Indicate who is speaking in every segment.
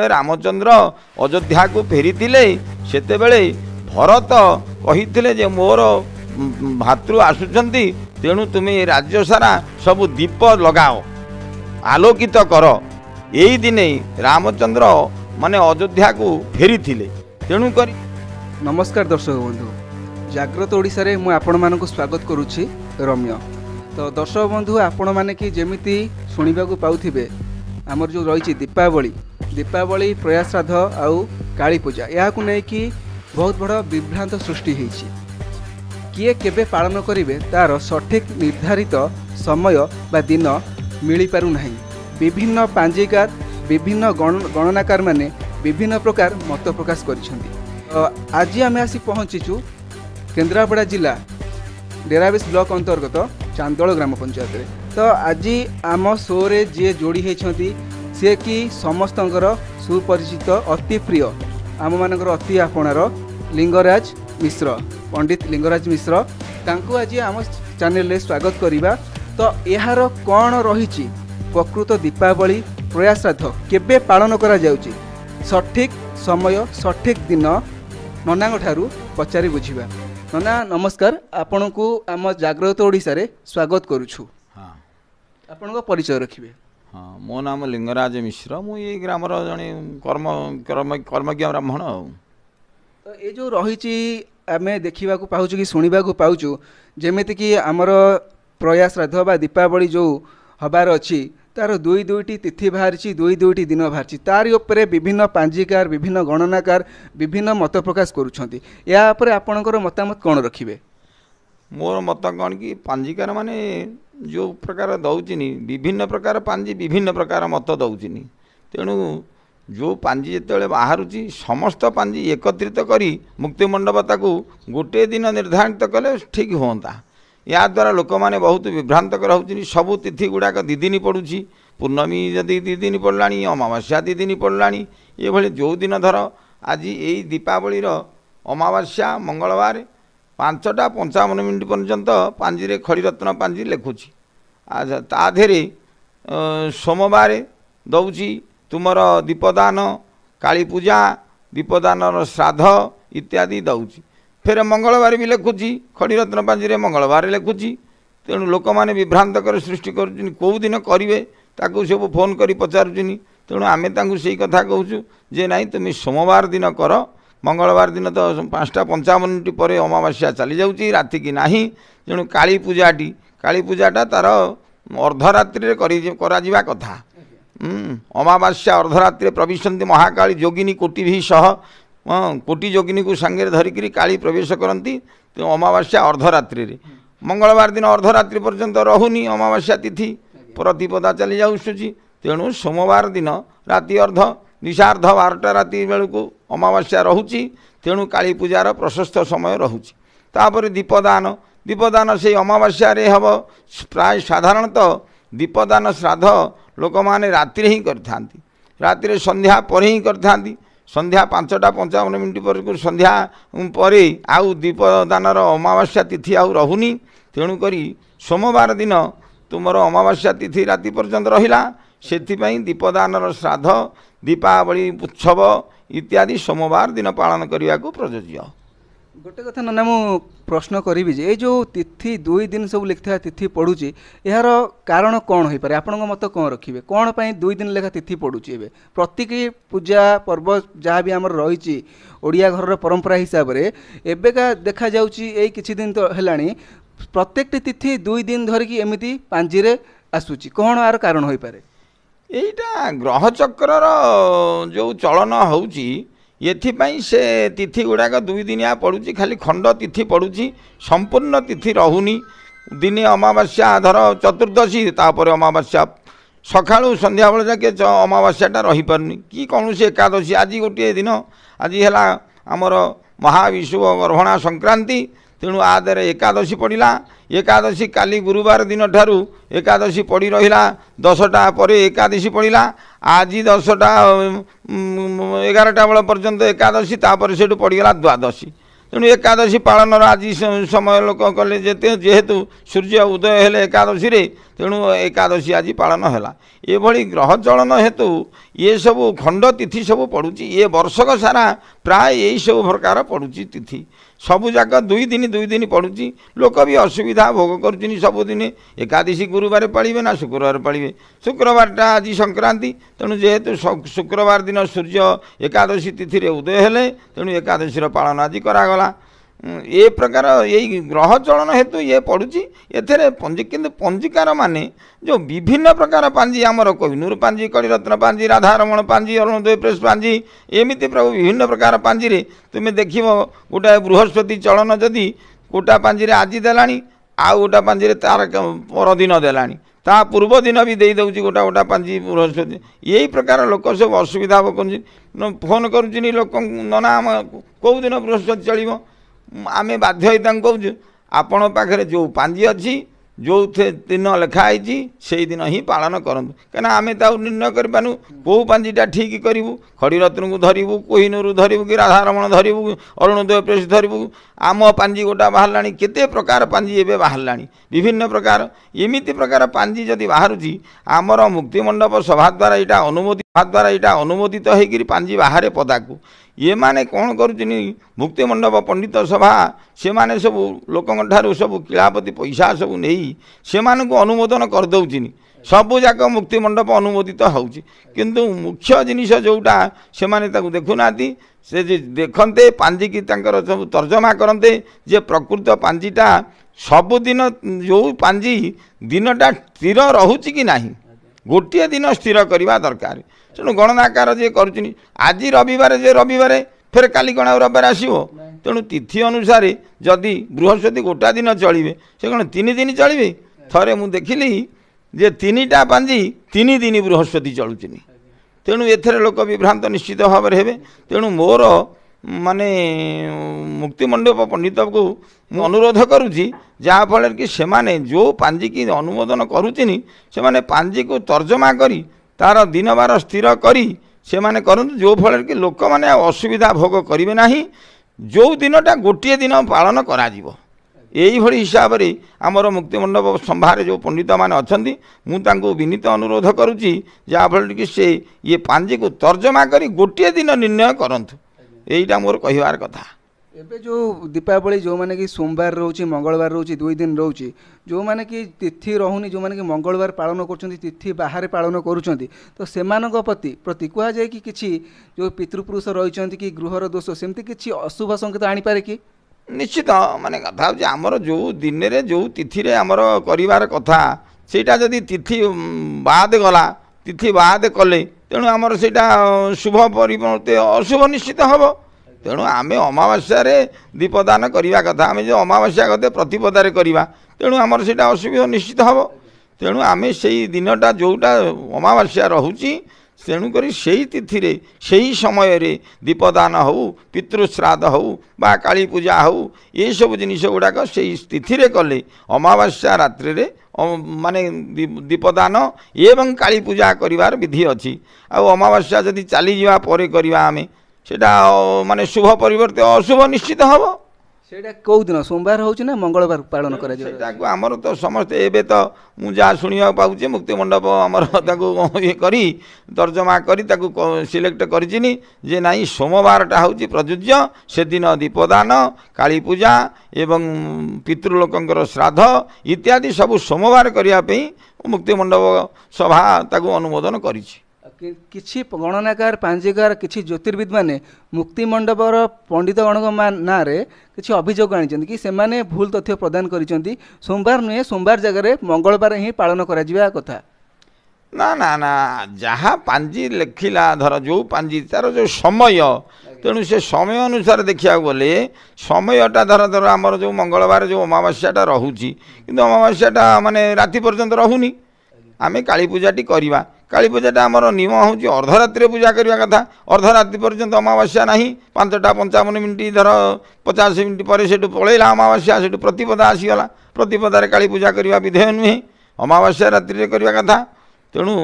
Speaker 1: रामचंद्र अयोध्या को फेरी सेतेबेले भरत कही जे मोर भातृ आसुचंती तेणु तुम्हें राज्य सारा सब दीप लगाओ आलोकित कर यही दिने रामचंद्र माने अयोध्या को फेरी तेणु कर।
Speaker 2: नमस्कार दर्शक बंधु, जाग्रत ओडिशा रे मु आपण मानक स्वागत करुछि रम्य। तो दर्शक बंधु आपण माने कि जेमिति सुनिबा को पाउथिबे हमर जो रही दीपावली प्रयास श्राद्ध आउ काली पूजा या को नै कि बहुत बड़ विभ्रांत सृष्टि होइछि। किए केबे पालन करिवे तार सठिक निर्धारित समय बा दिन मिली पारु नाही। विभिन्न पांजीकार विभिन्न गणनाकार माने विभिन्न प्रकार मत प्रकाश करिसेंती। आज आम आसी पहुँचीचु केन्द्रापड़ा जिला डेराबेस ब्लॉक अंतर्गत चांदोल ग्राम पंचायत रे। तो आज आम शो रे जी जोड़ी होती सी कि समस्तंकर सुपरिचित अति प्रिय आम मानकर अति आपणार लिंगराज मिश्र, पंडित लिंगराज मिश्र तांको आज आम चैनल रे स्वागत करिबा। तो यार कौन रही प्रकृत दीपावली प्रयास श्राद्ध केबे पालन करा जाउची सठिक समय सठिक दिन नना ठारू पचारि बुझिबा। नना नमस्कार, आपन को आम जाग्रत ओडिशा रे स्वागत करुछु।
Speaker 1: हाँ,
Speaker 2: आपन को परिचय रखिबे।
Speaker 1: हाँ, मो नाम लिंगराज मिश्र, मु ये ग्रामर जने कर्मज्ञ ब्राह्मण।
Speaker 2: तो ये जो रही आम देखा पाऊँ कि शुणा पाऊँ जमीती कि आमर प्रयास श्राद्ध बा दीपावली जो हबार अच्छी तार दुई दुईटी तिथि बाहरी दुईटी दिन बाहरी तार उपरे विभिन्न पांजीकार विभिन्न गणनाकार विभिन्न मत प्रकाश करुछंती। या पर आपणकर मतामत कौन रखिबे?
Speaker 1: मोर मत कौन कि पांजीकार माने जो प्रकार दौचिनी विभिन्न प्रकार पांजी विभिन्न प्रकार मत दौचिनी तेणु जो पांजी जिते बाहरुची समस्त पांजी एकत्रित करी मुक्ति मंडप गोटे दिन निर्धारित कले ठीक होता। या द्वारा लोक मैंने बहुत विभ्रांतकर होती। सबू तिथि गुड़ाक दी दिन पड़ुची, पूर्णमी जदि दी दिन पड़ला, अमावास्या दी दिन पड़ला, ये भली जो दिन धर आज यही दीपावली अमावास्या मंगलवार 5:55 पर्यंत पांजी खड़ीरत्न पांजी लिखुची। अच्छा ताधे सोमवार दौची तुमर दीपदान काली पूजा दीपदान श्राद्ध इत्यादि दौची। फिर मंगलवार भी लिखुची खड़ीरत्न पांजी मंगलवार लिखुची। तेणु लोक मैंने विभ्रांतकर सृष्टि कर कौ दिन करेंगे ताकू सब फोन कर पचारुचनी। तेणु आम से कथा कहूँ जे ना तुम सोमवार दिन कर, मंगलवार दिन तो 5:55 पर अमावास्या चली जाऊँगी राति की ना। तेणु काली पूजाटा तार अर्धरात्रि करा कथा। अमावास्या अर्धरात्रि प्रविशन्ति महाकाली जोगिनी कोटि भी सह कोटि जोगिनी को सांगे धरिकी काली प्रवेश करती। तो अमावास्या अर्धरात्रि मंगलवार दिन अर्धरात्रि पर्यंत रहुनी अमावास्या तिथि प्रतिपदा चली जाऊँगी। तेणु सोमवार दिन राति अर्ध निशार्ध 12टा राति बेलू अमावास्या रोची। तेणु काली पूजार प्रशस्त समय रोचे। तापर दीपदान से अमावास्या हम प्राय साधारणतः दीपदान श्राद्ध लोक मैंने राति ही करथांती, राति संध्या पर ही करथांती। संध्या 5:55 पर संध्या पर आउ दीपदानर अमावास्या तिथि आउ रहुनी। तेणुक सोमवार दिन तुमर अमावास्या तिथि राति पर्यंत रहिला, सेथिपई दीपदानर श्राद्ध दीपावली उत्सव इत्यादि सोमवार दिन पालन करने को प्रयोज्य।
Speaker 2: गोटे कथा ना मु प्रश्न करी जे ये जो तिथि 2 दिन सब लिखा तिथि पड़ुची यार कारण कौन हो पारे? आपण मत कौन रखिए? कौन पाई 2 दिन लेखा तिथि पड़ुची? एबे प्रत्येक पूजा पर्व जहाँ भी आमर रही ओडिया घर परंपरा हिसाब से एबेका देखा जाउची एई किछि दिन तो हेलानी प्रत्येक तिथि 2 दिन धरिकी एमिति पांजी रे आसुची। कौन यार कारण हो पारे?
Speaker 1: एटा ग्रह चक्र जो चलन होउची एथिपाई से तिथि गुड़ाक 2 दिनिया पड़ुची, खाली खंड तिथि पड़ुची, संपूर्ण तिथि रहुनी। दिने अमावास्या धर चतुर्दशी तापर अमावास्या सकाळु संध्या बेले जाके अमावास्याटा रही पारुनी कि कौन से एकादशी। आज गोटे दिन आज है आमर महाविषुव गर्भणा संक्रांति। तेणु आदर एकादशी पड़ा। एकादशी काली गुरुवार दिन ठारू एकादशी पड़ी रहा 10टा पर एकादशी पड़ा। आज 10टा 11टा बेल पर्यंत एकादशी तापर से पड़गला द्वादशी। तेणु एकादशी पालन आज समय लोक कले जेहेतु सूर्य उदय हेले एकादशी रे तेणु एकादशी आज पालन है ये ग्रह चलन हेतु ये सब खंड तिथि सब पड़ुची ये वर्षक सारा प्राय यही सब प्रकार पड़ुची तिथि सबू जाक दुई दिन पड़ुची लोक भी असुविधा भोग कर सबुदिन एकादशी गुरुवार पालिबे ना शुक्रवार पालिबे शुक्रवारटा आज संक्रांति तेणु जेहेतु शुक्रवार दिन सूर्य एकादशी तिथि रे उदय हेले तेणु एकादशी पालन आज करागला ये प्रकार यही ग्रह चलन हेतु ये पड़ुची एथेरे किंतु पंजिकार माने जो विभिन्न प्रकार पांजी आमर कोहिनूर पांजी कड़ीरत्न पांजी राधारमण पांजी अरुणोदय प्रेस पांजी एमिति प्रभु विभिन्न प्रकार पांजी रे तुमे देखिबो गोटा बृहस्पति चलन जदि गोटा पांजी रे आज देलानी आ गोटा पांजी रे तार परदिन देलानी ता पूर्व दिन भी दे दउची गोटा गोटा पांजी बृहस्पति यही प्रकार लोक सब असुविधा फोन करुचिनी लोक नना कौ दिन बृहस्पति चलिबो आमे बाध्य होई कहूँ आपण पाखे जो पांजी अच्छी जो दिन लिखाई से दिन ही पालन करूँ कहीं आम निर्णय करूँ कौ पांजीटा ठीक करूँ खड़ीरत्न को धरबू कोहिनूर धरबू कि राधारमण धरबू अरुणोदय प्रेस धरबू आम पांजी गोटा बाहर केते प्रकार पांजी एवं बाहर विभिन्न प्रकार एमिति प्रकार पांजी जदि बाहर आमर मुक्तिमंडप सभा द्वारा यहाँ अनुमोदित होकर पांजी बाहर पदा को ये माने कौन करुचनी मुक्तिमंडप पंडित सभा से माने सब लोक सब किलापति पैसा सब नहीं से अनुमोदन करदौनी सबू जाक मुक्तिमंडप अनुमोदित होउची किंतु मुख्य जिनिस जोटा से माने ताकू देखुना से देखते पांजी की सब तर्जमा करते जे प्रकृत पांजीटा सबुदिन जो पांजी दिनटा स्थिर रोचे कि ना गोटे दिन स्थिर करवा दरकार तेणु गणनाकार जे करुचनी आज रविवार जे रविवार फिर काली कण रविवार आसो तेणु तिथि अनुसार जदि बृहस्पति गोटा दिन चलिए से कौन 3 दिन चलिए थरे मु देखिली जे 3टा पांजी 3 दिन बृहस्पति चलुचनी तेणु एथरे लोक विभ्रांत निश्चित भाव में हेबे तेणु मोर माने मुक्तिमंडप पंडित को मु अनुरोध करुँची जहाँफल कि सेमाने जो पांजी की अनुमोदन करुचनी से माने पांजी को तर्जमा करी तार दिन बार स्थिर करी से माने करंतु जो फल कि लोक माने असुविधा भोग करेंगे ना जो दिनटा गोटे दिन पालन करा यही भली हिसाब रे आमर मुक्तिमंडप संभारे जो पंडित माने अछंती मु तांको विनीत अनुरोध करुची जहाँफल कि से ये पांजी को तर्जमा करी गोटे दिन निर्णय करंतु यहीटा मोर कहिबार कथा
Speaker 2: एबे जो दीपावली जो माने कि सोमवार रोची मंगलवार रोची 2 दिन रोची जो माने कि तिथि रहुनी जो माने कि मंगलवार पालन करछंती तिथि बाहर पालन करूछंती तो सेमानक प्रति कुआ जाय कि किछि जो पितृपुरुष रहिछंती कि गृहर दोष सेमती किछि अशुभ संकेत आनी पारे कि
Speaker 1: निश्चित माने कथा जे हमर जो दिन रे जो तिथि रे हमर करिवार कथा सेटा जदी तिथि बाद गला तिथि बाद कले तेणु हमर सेटा शुभ परिवर्ते अशुभ निश्चित हबो तेणु आम अमावास्या दीपदान करवा कथा आम जो अमावास्या कते प्रतिपदार करवा तेणु आमर से असुविधा निश्चित हम तेणु आम से दिनटा जोटा अमावास्या रोची तेणुक से तिथि से समय रे दीपदान हो पितृश्राद्ध हो बा काली पूजा हो ये सब जिनिस गुड़ाक से तिथि कले अमावास्या रात्रि रे माने दीपदान एवं काली पूजा करिवार विधि अच्छी आ अमावास्या जदि चली जावा परे करवा आमे सेटा माने शुभ परिवर्ते अशुभ निश्चित हम
Speaker 2: सेटा कौ दिन सोमवार होची ना मंगलवार पालन करा जाय
Speaker 1: सेटा को हमर तो समस्त एबे तो मु जा सुनिया पाउचे मुक्तिमंडप हमर ताको ये करी तर्जमा करी ताको सिलेक्ट करिचिनी जे नाही सोमवारटा होची प्रयुज्य से दिन दीपदान काली पूजा एवं पितृलोकंकर श्राद्ध इत्यादि सब सोमवार करिया पे मुक्तिमंडप सभा ताको अनुमोदन करिछि
Speaker 2: किछि गणनाकार पांजीकार किछि ज्योतिर्विद माने मुक्तिमंडपर पंडित गणक ना रे किछि अभियोग आनी कि सेमाने भूल तथ्य प्रदान करिसेंती सोमवार नुहे सोमवार जगह मंगलवार ही पालन करा जिबा कथा
Speaker 1: ना ना ना जहाँ पांजी लिखिला धर जो पांजी तार जो समय तेणु से समय अनुसार देखा गले समयटा धर धर आमर जो मंगलवार जो अमावास्याटा रोची कि अमावास्याटा माने राति पर्यंत रहुनी आमे काली पूजाटी करवा काली पूजाटा आमर नियम हूँ अर्धरात्रि पूजा करवा कथा अर्धरात्रि पर्यंत अमावास्या ना 5टा 55 मिनिट धर 50 मिनिट पर से पलैला अमावास्या से प्रतिपदा आसीगला प्रतिपदार काली पूजा करवा विधेय नुहे अमावास्या रात्रि करवा कथा तेणु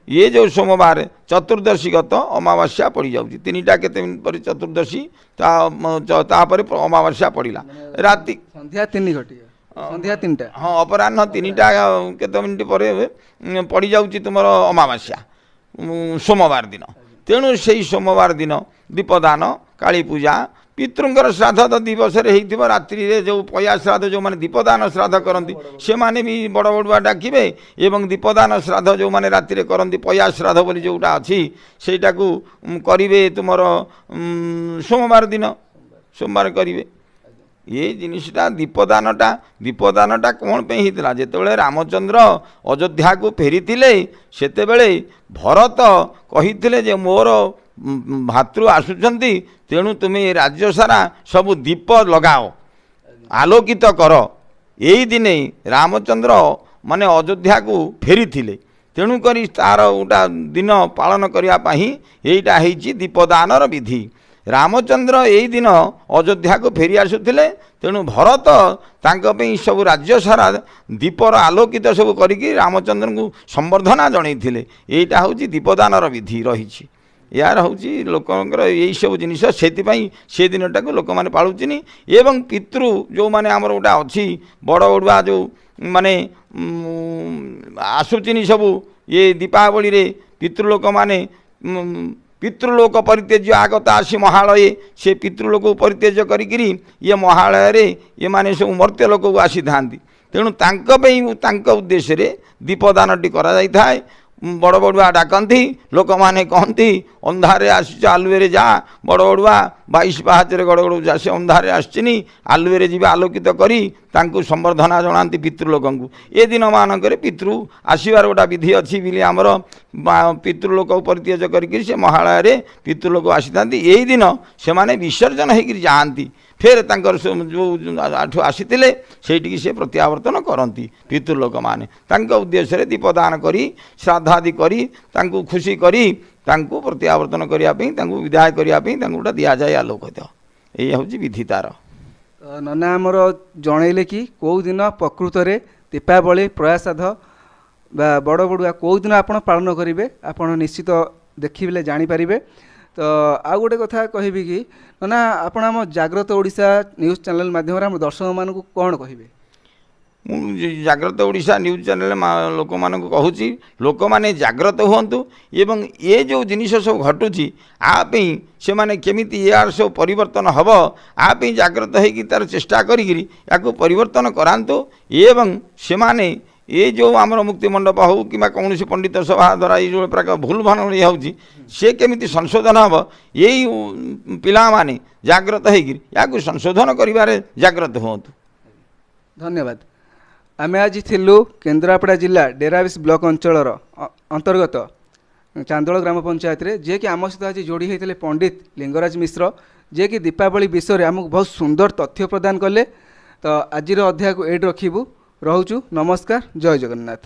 Speaker 1: ये जो सोमवार चतुर्दशी गत अमावास्या पड़ जाऊँगी 3टा केते मिनिट पर चतुर्दशी तापर अमावास्या पड़ा राति
Speaker 2: संध्या 3 घटिया संध्या 3टा
Speaker 1: हाँ अपराह्न 3टा केते मिनिट पर पड़ जाऊँगी तुम अमावास्या सोमवार दिन तेणु से सोमवार दिन दीपदान काली पूजा पितृंकर श्राद्ध दिवस रात्रि जो पया श्राद्ध जो माने दीपदान श्राद्ध करती से माने भी बड़ बड़ुआ डाकिबे एवं दीपदान श्राद्ध जो माने रात्रि करती पया श्राद्ध बोली जोटा अच्छी सेटा को करिवे तुमर सोमवार दिन सोमवार करिवे ये जिनिसटा दीपदानटा कौन पे होता जिते रामचंद्र अयोध्या को फेरी सेतेबेले भरत कही जे मोर भातृ आसुचंती तेणु तुम्हें राज्य सारा सब दीप लगाओ आलोकित कर यही दिने रामचंद्र माने अयोध्या को फेरी तेणुक तार गोटा दिन पालन करने यहीटा होती दीपदानर विधि रामचंद्र यही दिन अयोध्या को फेरी आसुले तेणु भरत तांकपई सब राज्य सारा दीपर आलोकित सब करिकी रामचंद्र को संबर्धना जनईथिले यहीटा हूँ दीपदानर विधि रही यार हूँ लोकंर यही सब जिनिस से दिनटा को लोक मैंने पालुचनी एवं पितृ जो माने आमर गोटा अच्छी बड़ बड़ुआ जो माने आसुचिनी सब ये दीपावली रे पितृलोक माने पितृलोक परित्यज्य आगत आसी महालये से पितृलोक परित्यज करी ये महालय रे ये माने सब मर्त्य लोक को आसी था तेणु तांक उद्देश्य दीपदान टी करा जाय थाए बड़ बड़ुआ डाकती लोक मैंने कहती अंधारे आस आलुए जा बड़ बड़ुआ 22 पाहाचरे गड़ गड़ जा से अंधारे आसनी आलुए जी आलोकित करी तांकु संबर्धना जनाती पितृलोक को ये दिन मानक पितृ आसबार गोटा विधि अच्छी बोली आमर पितृलोक परित्यज करके से महालय पितृलोक आसी था यही दिन से माने विसर्जन होकर जाती फेर तांकर जो आठू आसीथिले सेठी से प्रत्यावर्तन करती पितृलोक माने तांका उद्देश्य दीपदान करी श्राद्धादि करी तांकु खुशी करी तांकु प्रत्यावर्तन करने तांकु विदाय करने गोटा दि जाए आलोकित यही हूँ विधि तार
Speaker 2: नना आमर जनइले कि कौ दिन प्रकृत में दीपावली प्रयासाध बड़ बड़ुआ कौ दिन आप पालन करेंगे आप निश्चित देखिले जानीपारे तो आउ गोटे कथा कहबी कि ना आपण आम जाग्रत ओडिशा न्यूज चैनल माध्यम आम दर्शक मान कौन कहे
Speaker 1: जाग्रत ओडिशा न्यूज चैनल लोक मान कहूँ लोक मैंने जाग्रत हूँ एवं ये जो जिनिस सब घटुची आपी से माने केमिति यार सब परिवर्तन हम आपी जाग्रत होगी तार चेष्टा करी परिवर्तन करांतु एवं से माने ये जो आमर मुक्ति मंडप हो कि कौन पंडित सभा द्वारा ये जो प्रकार भूल भान होती सी केमी संशोधन हम यही पिला माने जाग्रत होकर संशोधन करिबारे जाग्रत हूँ
Speaker 2: धन्यवाद आम आज थिलु केन्द्रापड़ा जिला डेराबिस ब्लॉक अंचल अंतर्गत चांदोल ग्राम पंचायत रे जे कि आम सहित आज जोड़ी होते पंडित लिंगराज मिश्र जे कि दीपावली विषय आमको बहुत सुंदर तथ्य प्रदान कले तो आज अध्याय को एड रखिबू रोचु नमस्कार जय जगन्नाथ।